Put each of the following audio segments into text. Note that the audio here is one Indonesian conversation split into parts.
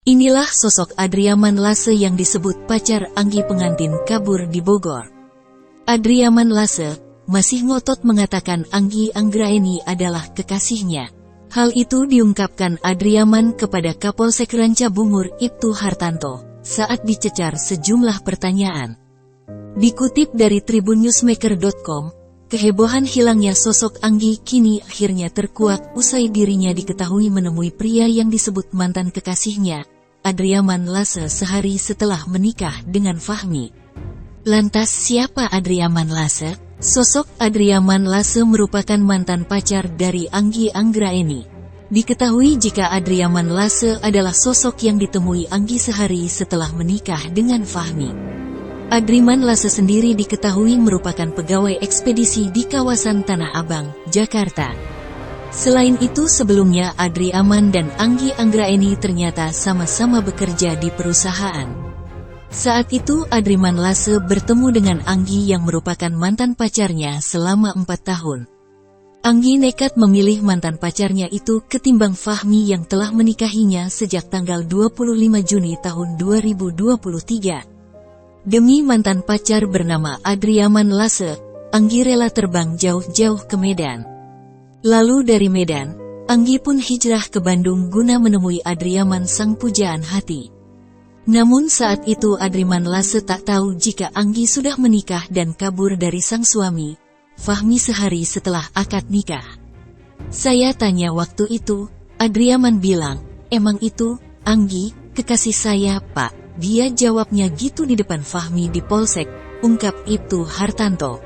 Inilah sosok Adriaman Lase yang disebut pacar Anggi pengantin kabur di Bogor. Adriaman Lase masih ngotot mengatakan Anggi Anggraeni adalah kekasihnya. Hal itu diungkapkan Adriaman kepada Kapolsek Rancabungur Ibtu Hartanto saat dicecar sejumlah pertanyaan. Dikutip dari tribunNewsmaker.com, kehebohan hilangnya sosok Anggi kini akhirnya terkuak usai dirinya diketahui menemui pria yang disebut mantan kekasihnya, Adriaman Lase, sehari setelah menikah dengan Fahmi. Lantas siapa Adriaman Lase? Sosok Adriaman Lase merupakan mantan pacar dari Anggi Anggraeni. Diketahui jika Adriaman Lase adalah sosok yang ditemui Anggi sehari setelah menikah dengan Fahmi. Adriaman Lase sendiri diketahui merupakan pegawai ekspedisi di kawasan Tanah Abang, Jakarta. Selain itu sebelumnya Adriaman dan Anggi Anggraeni ternyata sama-sama bekerja di perusahaan. Saat itu Adriaman Lase bertemu dengan Anggi yang merupakan mantan pacarnya selama 4 tahun. Anggi nekat memilih mantan pacarnya itu ketimbang Fahmi yang telah menikahinya sejak tanggal 25 Juni tahun 2023. Demi mantan pacar bernama Adriaman Lase, Anggi rela terbang jauh-jauh ke Medan. Lalu dari Medan, Anggi pun hijrah ke Bandung guna menemui Adriaman sang pujaan hati. Namun saat itu Adriaman Lase tak tahu jika Anggi sudah menikah dan kabur dari sang suami, Fahmi, sehari setelah akad nikah. Saya tanya waktu itu, Adriaman bilang, "Emang itu, Anggi, kekasih saya, Pak?" Dia jawabnya gitu di depan Fahmi di Polsek, ungkap Ibtu Hartanto.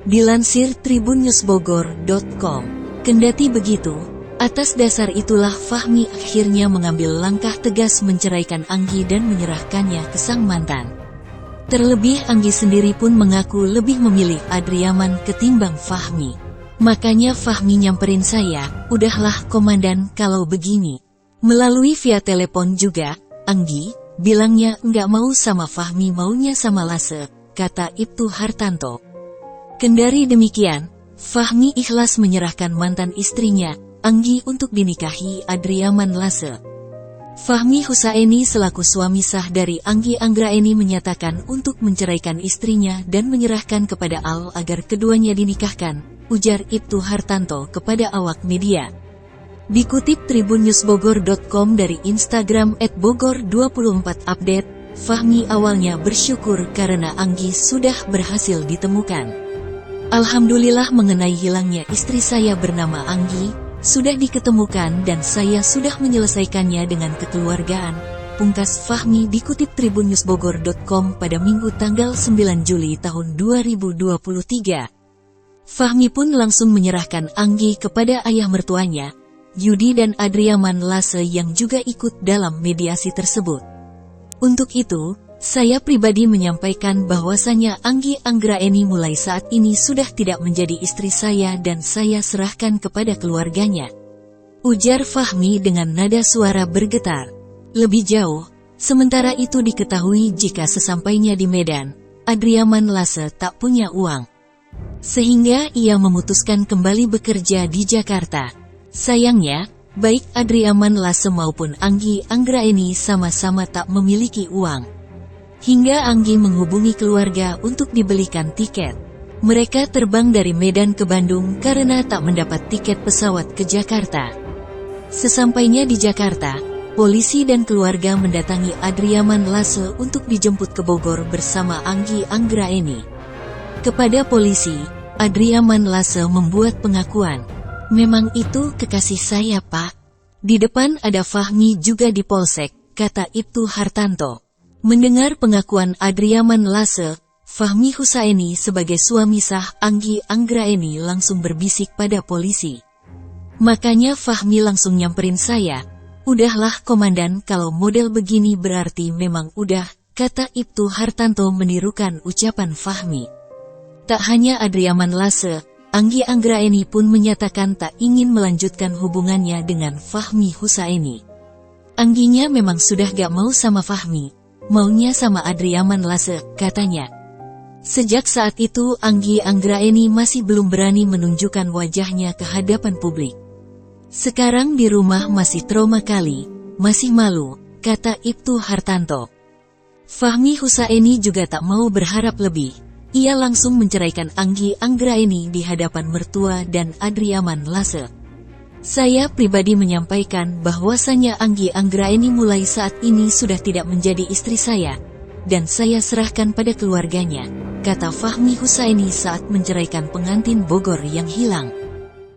Dilansir tribunNewsBogor.com. Kendati begitu, atas dasar itulah Fahmi akhirnya mengambil langkah tegas menceraikan Anggi dan menyerahkannya ke sang mantan. Terlebih Anggi sendiri pun mengaku lebih memilih Adriaman ketimbang Fahmi. Makanya Fahmi nyamperin saya, "Udahlah komandan kalau begini." Melalui via telepon juga, Anggi bilangnya nggak mau sama Fahmi, maunya sama Lase, kata Ibtu Hartanto. Kendari demikian, Fahmi ikhlas menyerahkan mantan istrinya, Anggi, untuk dinikahi Adriaman Lase. Fahmi Husaini selaku suami sah dari Anggi Anggraeni menyatakan untuk menceraikan istrinya dan menyerahkan kepada Allah agar keduanya dinikahkan, ujar Ibtu Hartanto kepada awak media. Dikutip tribunNewsBogor.com dari Instagram @bogor24update, Fahmi awalnya bersyukur karena Anggi sudah berhasil ditemukan. "Alhamdulillah mengenai hilangnya istri saya bernama Anggi, sudah diketemukan dan saya sudah menyelesaikannya dengan kekeluargaan," pungkas Fahmi dikutip tribunNewsBogor.com pada Minggu tanggal 9 Juli tahun 2023. Fahmi pun langsung menyerahkan Anggi kepada ayah mertuanya, Yudi dan Adriaman Lase yang juga ikut dalam mediasi tersebut. Untuk itu, saya pribadi menyampaikan bahwasanya Anggi Anggraeni mulai saat ini sudah tidak menjadi istri saya dan saya serahkan kepada keluarganya, ujar Fahmi dengan nada suara bergetar. Lebih jauh, sementara itu diketahui jika sesampainya di Medan, Adriaman Lase tak punya uang, sehingga ia memutuskan kembali bekerja di Jakarta. Sayangnya, baik Adriaman Lase maupun Anggi Anggraeni sama-sama tak memiliki uang. Hingga Anggi menghubungi keluarga untuk dibelikan tiket. Mereka terbang dari Medan ke Bandung karena tak mendapat tiket pesawat ke Jakarta. Sesampainya di Jakarta, polisi dan keluarga mendatangi Adriaman Lase untuk dijemput ke Bogor bersama Anggi Anggraeni. Kepada polisi, Adriaman Lase membuat pengakuan, "Memang itu kekasih saya, Pak." Di depan ada Fahmi juga di Polsek, kata Ibtu Hartanto. Mendengar pengakuan Adriaman Lase, Fahmi Husaini sebagai suami sah Anggi Anggraeni langsung berbisik pada polisi. "Makanya Fahmi langsung nyamperin saya, 'Udahlah komandan kalau model begini berarti memang udah,' kata Ibtu Hartanto menirukan ucapan Fahmi. Tak hanya Adriaman Lase, Anggi Anggraeni pun menyatakan tak ingin melanjutkan hubungannya dengan Fahmi Husaini. Angginya memang sudah gak mau sama Fahmi, maunya sama Adriaman Lase, katanya. Sejak saat itu Anggi Anggraeni masih belum berani menunjukkan wajahnya ke hadapan publik. Sekarang di rumah masih trauma kali, masih malu, kata Ibtu Hartanto. Fahmi Husaini juga tak mau berharap lebih. Ia langsung menceraikan Anggi Anggraeni di hadapan mertua dan Adriaman Lase. Saya pribadi menyampaikan bahwasanya Anggi Anggraeni mulai saat ini sudah tidak menjadi istri saya, dan saya serahkan pada keluarganya, kata Fahmi Husaini saat menceraikan pengantin Bogor yang hilang.